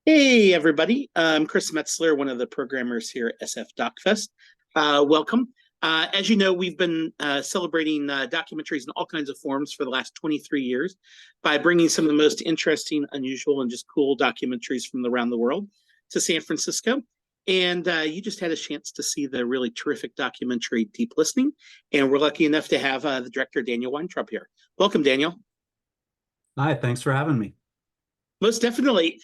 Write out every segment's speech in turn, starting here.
Hey, everybody. I'm Chris Metzler, one of the programmers here at SF DocFest. Welcome. As you know, we've been celebrating documentaries in all kinds of forms for the last 23 years by bringing some of the most interesting, unusual, and just cool documentaries from around the world to San Francisco. And you just had a chance to see the really terrific documentary Deep Listening. And we're lucky enough to have the director, Daniel Weintraub, here. Welcome, Daniel. Hi, thanks for having me. Most definitely.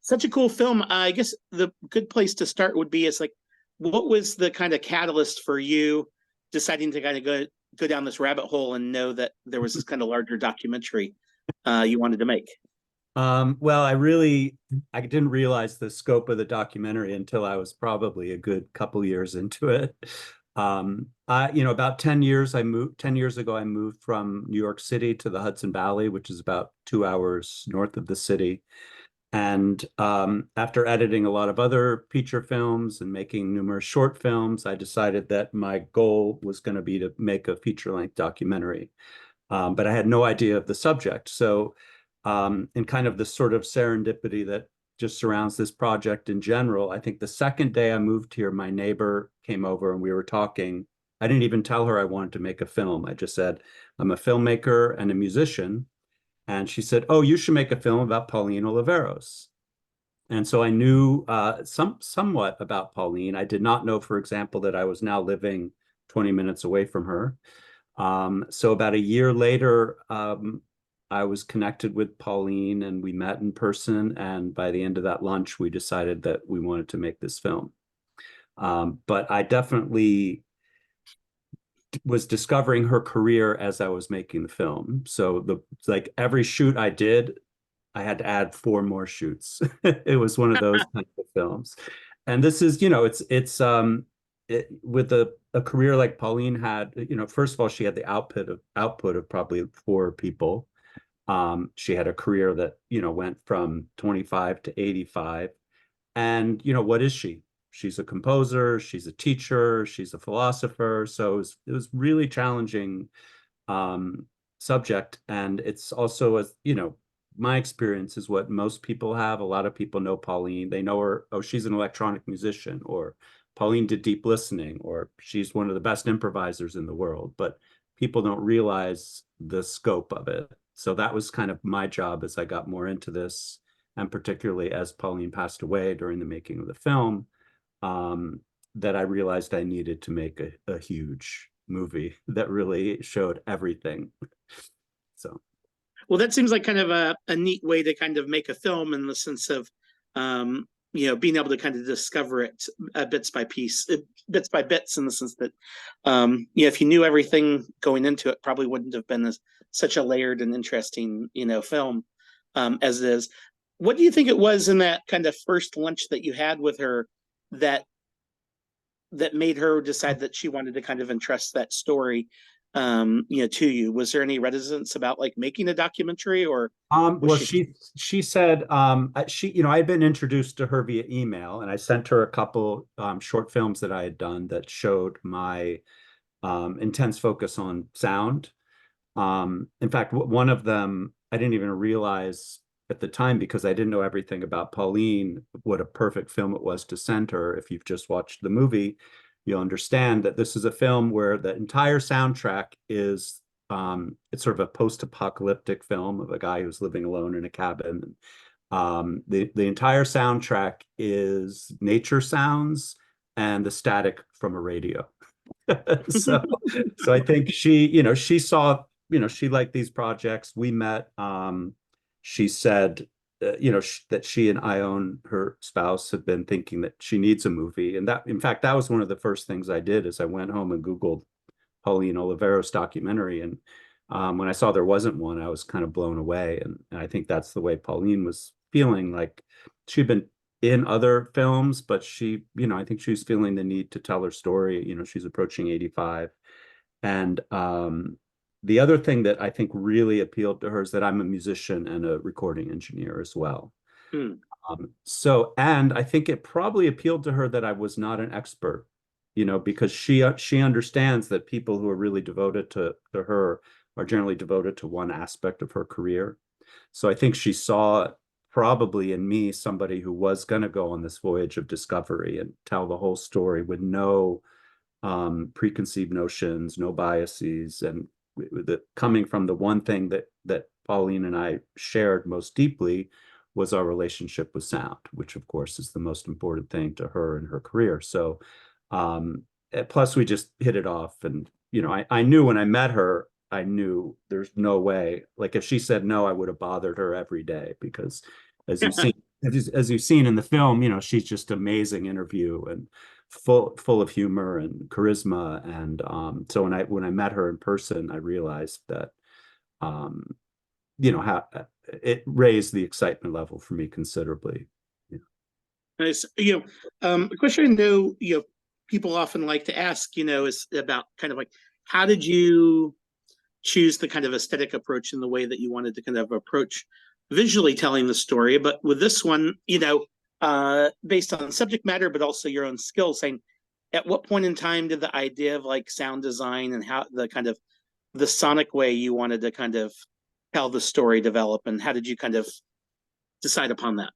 Such a cool film. I guess the good place to start would be is like, what was the kind of catalyst for you deciding to kind of go down this rabbit hole and know that there was this kind of larger documentary you wanted to make? Well, I didn't realize the scope of the documentary until I was probably a good couple years into it. About 10 years ago, I moved from New York City to the Hudson Valley, which is about 2 hours north of the city. And after editing a lot of other feature films and making numerous short films, I decided that my goal was going to be to make a feature-length documentary. But I had no idea of the subject. So, in kind of the sort of serendipity that just surrounds this project in general, I think the second day I moved here, my neighbor came over and we were talking. I didn't even tell her I wanted to make a film. I just said, I'm a filmmaker and a musician. And she said, "Oh, you should make a film about Pauline Oliveros." And so I knew somewhat about Pauline. I did not know, for example, that I was now living 20 minutes away from her. So about a year later, I was connected with Pauline and we met in person. And by the end of that lunch, we decided that we wanted to make this film. But I definitely was discovering her career as I was making the film. So like every shoot I did, I had to add four more shoots. It was one of those kinds of films. And this is, with a career like Pauline had, first of all, she had the output of probably four people. She had a career that, went from 25 to 85. And, what is she? She's a composer, she's a teacher, she's a philosopher. So it was really challenging um, subject. And it's also, my experience is what most people have. A lot of people know Pauline. They know her, oh, she's an electronic musician, or Pauline did deep listening, or she's one of the best improvisers in the world. But people don't realize the scope of it. So that was kind of my job as I got more into this, and particularly as Pauline passed away during the making of the film, um, that I realized I needed to make a huge movie that really showed everything. So, Well, that seems like kind of a neat way to kind of make a film in the sense of, being able to kind of discover it bits by piece, bits by bits, in the sense that, if you knew everything going into it, probably wouldn't have been such a layered and interesting, film as it is. What do you think it was in that kind of first lunch that you had with her that made her decide that she wanted to kind of entrust that story to you? Was there any reticence about like making a documentary, or was well, she? she said I had been introduced to her via email, and I sent her a couple short films that I had done that showed my intense focus on sound. In fact, one of them I didn't even realize at the time, because I didn't know everything about Pauline, what a perfect film it was to send her. If you've just watched the movie, you'll understand that this is a film where the entire soundtrack is it's sort of a post-apocalyptic film of a guy who's living alone in a cabin. The entire soundtrack is nature sounds and the static from a radio. so so I think she saw, she liked these projects. We met. She said, that she and Ione, her spouse, have been thinking that she needs a movie. And that, in fact, that was one of the first things I did, is I went home and Googled Pauline Oliveros documentary. And when I saw there wasn't one, I was kind of blown away. And I think that's the way Pauline was feeling. Like, she'd been in other films, but I think she was feeling the need to tell her story. She's approaching 85. And the other thing that I think really appealed to her is that I'm a musician and a recording engineer as well. Hmm. And I think it probably appealed to her that I was not an expert, because she understands that people who are really devoted to her are generally devoted to one aspect of her career. So I think she saw probably in me somebody who was going to go on this voyage of discovery and tell the whole story with no preconceived notions, no biases, and coming from the one thing that Pauline and I shared most deeply was our relationship with sound, which of course is the most important thing to her in her career. So, plus we just hit it off, and I knew when I met her, I knew there's no way. Like if she said no, I would have bothered her every day because, as you've seen, as you've seen in the film, she's just amazing interview and full of humor and charisma. And so when I met her in person, I realized that how it raised the excitement level for me considerably. Yeah. Nice. A question I know, people often like to ask, is about kind of like, how did you choose the kind of aesthetic approach in the way that you wanted to kind of approach visually telling the story? But with this one, based on subject matter, but also your own skills, saying, at what point in time did the idea of like sound design and how the kind of the sonic way you wanted to kind of tell the story develop, and how did you kind of decide upon that?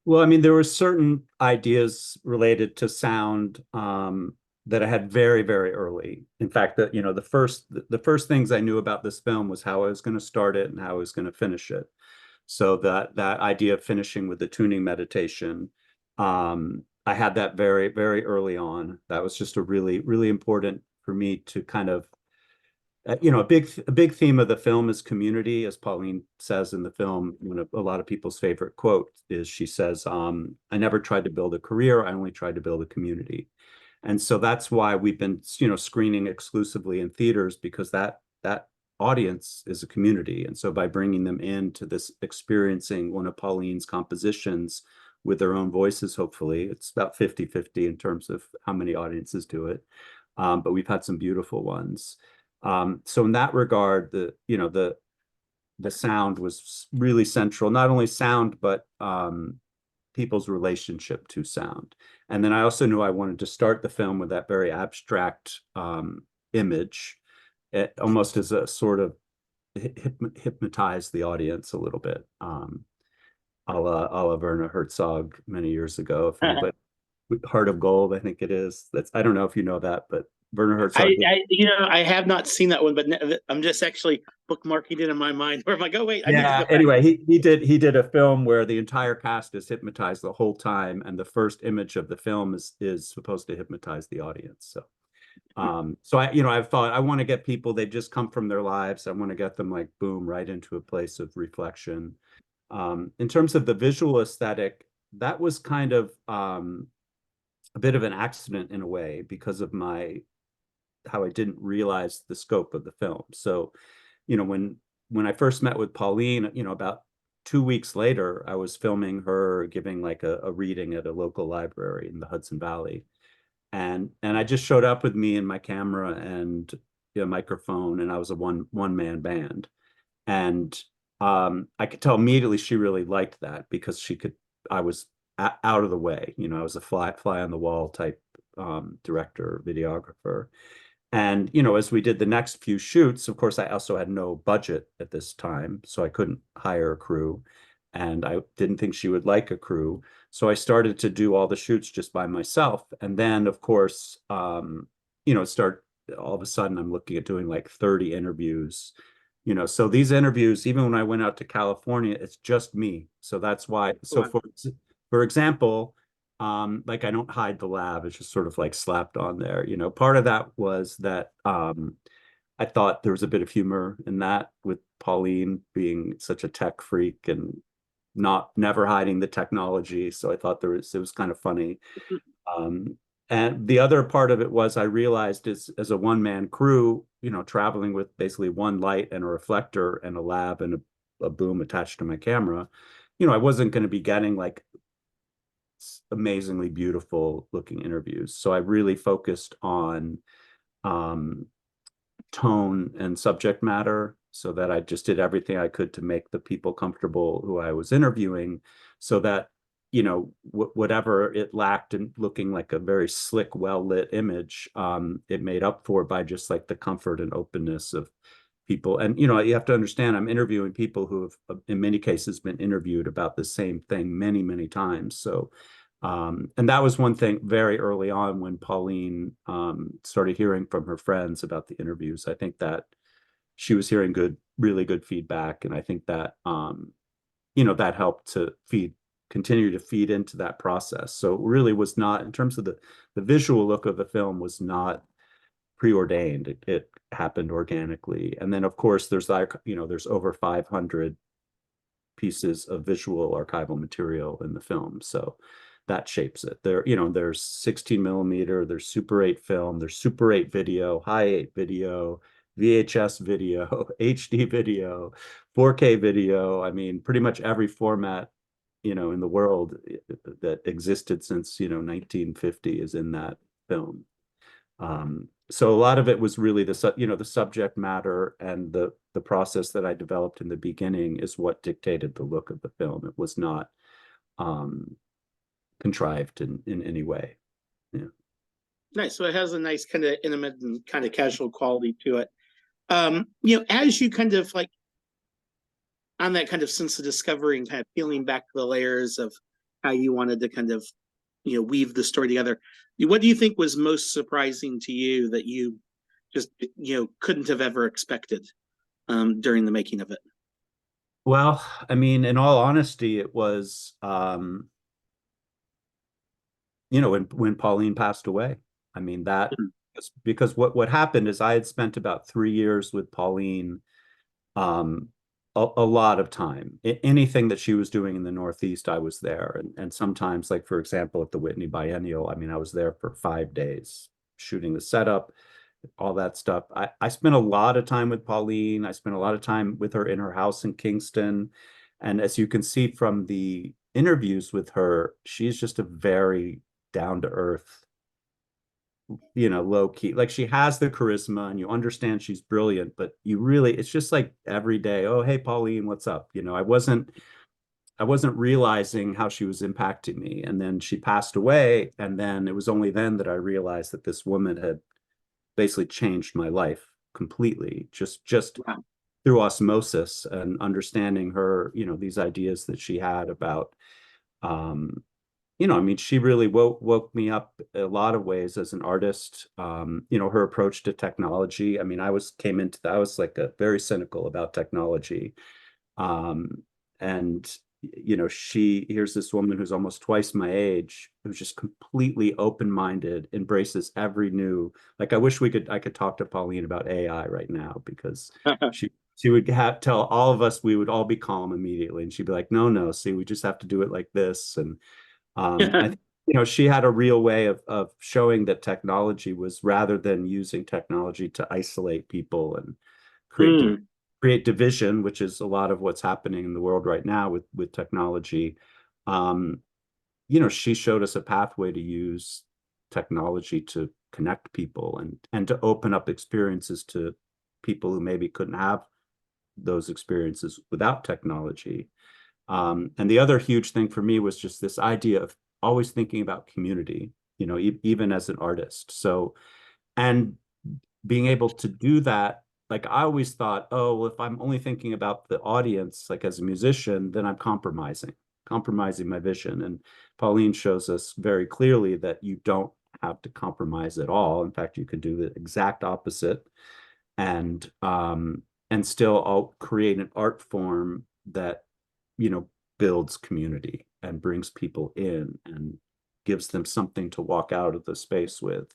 Well, I mean, there were certain ideas related to sound that I had very, very early. In fact, the first things I knew about this film was how I was going to start it and how I was going to finish it. So that idea of finishing with the tuning meditation, I had that very, very early on. That was just a really, really important for me to kind of a big theme of the film is community, as Pauline says in the film. One of a lot of people's favorite quote is she says, "I never tried to build a career. I only tried to build a community." And so that's why we've been, screening exclusively in theaters, because that audience is a community. And so by bringing them into this, experiencing one of Pauline's compositions with their own voices, hopefully, it's about 50-50 in terms of how many audiences do it. But we've had some beautiful ones. So in that regard, the sound was really central, not only sound, but people's relationship to sound. And then I also knew I wanted to start the film with that very abstract image, almost as a sort of hypnotize the audience a little bit, a la Werner Herzog many years ago. If anybody, Heart of Gold, I think it is. I don't know if you know that, but Werner Herzog. I have not seen that one, but I'm just actually bookmarking it in my mind where I'm like, oh wait, I need to go back. Anyway, he did a film where the entire cast is hypnotized the whole time, and the first image of the film is supposed to hypnotize the audience. So I've thought I want to get people, they've just come from their lives. I want to get them like boom right into a place of reflection. In terms of the visual aesthetic, that was kind of a bit of an accident in a way, because of how I didn't realize the scope of the film. So, when I first met with Pauline, about 2 weeks later, I was filming her giving like a reading at a local library in the Hudson Valley. And I just showed up with me and my camera and a microphone, and I was a one-man band. And I could tell immediately she really liked that, because I was out of the way. I was a fly on the wall type director, videographer. And, as we did the next few shoots, of course, I also had no budget at this time, so I couldn't hire a crew. And I didn't think she would like a crew. So I started to do all the shoots just by myself. And then, of course, all of a sudden I'm looking at doing like 30 interviews. So these interviews, even when I went out to California, it's just me. So that's why. So for example, like I don't hide the lab. It's just sort of like slapped on there. Part of that was that I thought there was a bit of humor in that, with Pauline being such a tech freak and never hiding the technology. So I thought it was kind of funny. And the other part of it was I realized as a one-man crew, traveling with basically one light and a reflector and a lab and a boom attached to my camera, I wasn't going to be getting like amazingly beautiful looking interviews. So I really focused on tone and subject matter, so that I just did everything I could to make the people comfortable who I was interviewing, so that whatever it lacked in looking like a very slick, well lit image, it made up for by just like the comfort and openness of people. And, you have to understand, I'm interviewing people who have, in many cases, been interviewed about the same thing many, many times. So, and that was one thing very early on when Pauline started hearing from her friends about the interviews. I think that she was hearing really good feedback. And I think that, that helped to continue to feed into that process. So it really was not, in terms of the visual look of the film, was not preordained. It happened organically. And then of course there's there's over 500 pieces of visual archival material in the film. So that shapes it. There's 16 millimeter, there's Super 8 film, there's Super 8 video, High 8 video, VHS video, HD video, 4K video. I mean, pretty much every format, in the world that existed since, 1950 is in that film. So a lot of it was really the subject matter, and the process that I developed in the beginning is what dictated the look of the film. It was not contrived in any way. Yeah. Nice. So it has a nice kind of intimate and kind of casual quality to it. As you kind of like on that kind of sense of discovery and kind of peeling back the layers of how you wanted to kind of, weave the story together, what do you think was most surprising to you that you just, couldn't have ever expected during the making of it? Well, I mean, in all honesty, it was, when Pauline passed away. I mean, that because what happened is I had spent about 3 years with Pauline, a lot of time. Anything that she was doing in the Northeast, I was there. And sometimes, like, for example, at the Whitney Biennial, I mean, I was there for 5 days shooting the setup, all that stuff. I spent a lot of time with Pauline. I spent a lot of time with her in her house in Kingston. And as you can see from the interviews with her, she's just a very down to earth, low key. Like, she has the charisma and you understand she's brilliant, but it's just like every day, oh, hey, Pauline, what's up? I wasn't realizing how she was impacting me. And then she passed away. And then it was only then that I realized that this woman had basically changed my life completely, just Wow. through osmosis and understanding her, these ideas that she had about, I mean, she really woke me up a lot of ways as an artist. Her approach to technology. I mean, I was like very cynical about technology. And, here's this woman who's almost twice my age, who's just completely open-minded, embraces every new, like, I could talk to Pauline about AI right now, because she would tell all of us, we would all be calm immediately. And she'd be like, no, see, we just have to do it like this. And I think, she had a real way of showing that technology was, rather than using technology to isolate people and create division, which is a lot of what's happening in the world right now with technology. She showed us a pathway to use technology to connect people and to open up experiences to people who maybe couldn't have those experiences without technology. And the other huge thing for me was just this idea of always thinking about community, even as an artist. So, and being able to do that, like, I always thought, oh, well, if I'm only thinking about the audience, like as a musician, then I'm compromising my vision. And Pauline shows us very clearly that you don't have to compromise at all. In fact, you could do the exact opposite, and still create an art form that, builds community and brings people in and gives them something to walk out of the space with.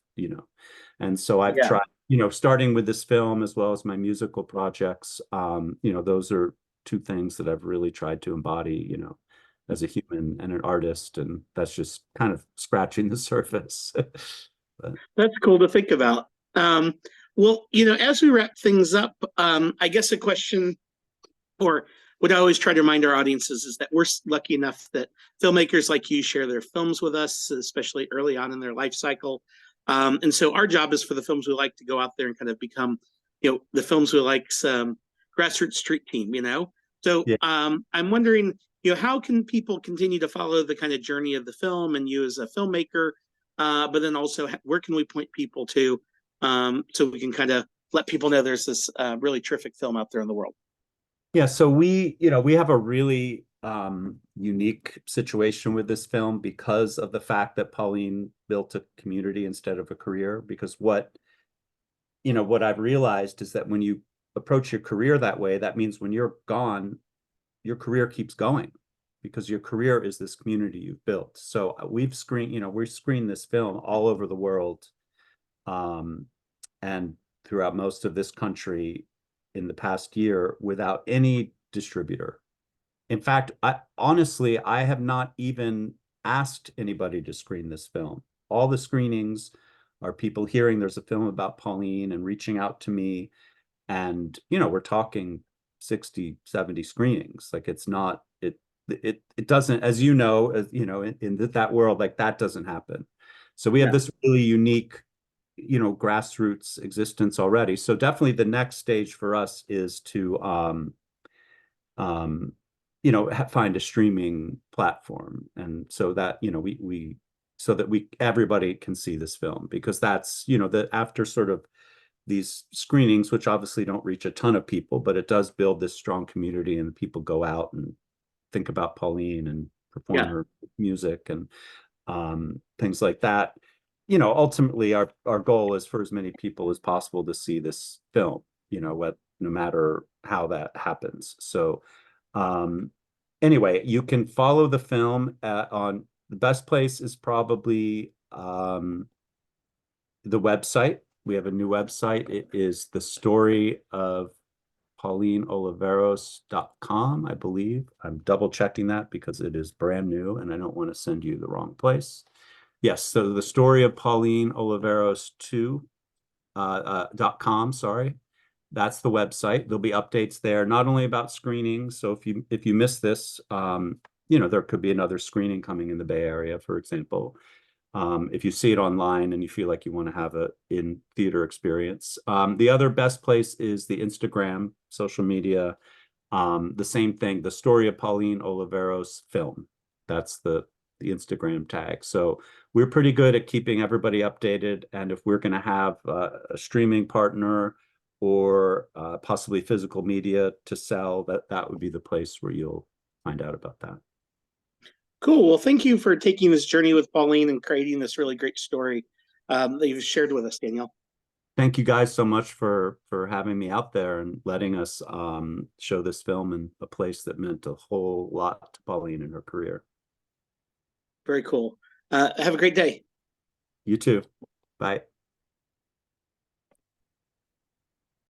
And so I've tried, starting with this film as well as my musical projects, those are two things that I've really tried to embody, as a human and an artist. And that's just kind of scratching the surface. But That's cool to think about. Well, as we wrap things up, I guess a question, or what I always try to remind our audiences, is that we're lucky enough that filmmakers like you share their films with us, especially early on in their life cycle. And so our job is for the films we like to go out there and kind of become, the films we like, some grassroots street team, So yeah. I'm wondering, how can people continue to follow the kind of journey of the film and you as a filmmaker, but then also where can we point people to, so we can kind of let people know there's this really terrific film out there in the world. Yeah, so we have a really unique situation with this film because of the fact that Pauline built a community instead of a career. Because what I've realized is that when you approach your career that way, that means when you're gone, your career keeps going because your career is this community you've built. So we've screened this film all over the world, and throughout most of this country in the past year without any distributor. In fact, I have not even asked anybody to screen this film. All the screenings are people hearing there's a film about Pauline and reaching out to me. And, we're talking 60, 70 screenings. Like it doesn't, as in that world, like that doesn't happen. So we have this really unique, grassroots existence already. So definitely the next stage for us is to, find a streaming platform. And so that, everybody can see this film, because that's, after sort of these screenings, which obviously don't reach a ton of people, but it does build this strong community, and people go out and think about Pauline and perform her music and things like that. Ultimately our goal is for as many people as possible to see this film, no matter how that happens. So anyway, you can follow the film on the best place is probably the website. We have a new website. It is the story of paulineoliveros.com, I believe. I'm double checking that because it is brand new and I don't want to send you the wrong place. Yes, so the story of Pauline Oliveros .com, sorry. That's the website. There'll be updates there, not only about screenings. So if you miss this, there could be another screening coming in the Bay Area, for example. If you see it online and you feel like you want to have a in-theater experience. The other best place is the Instagram, social media. The same thing, the story of Pauline Oliveros film. That's the Instagram tag. So we're pretty good at keeping everybody updated. And if we're going to have a streaming partner or possibly physical media to sell, that would be the place where you'll find out about that. Cool. Well, thank you for taking this journey with Pauline and creating this really great story that you've shared with us, Daniel. Thank you guys so much for having me out there and letting us show this film in a place that meant a whole lot to Pauline in her career. Very cool. Have a great day. You too. Bye.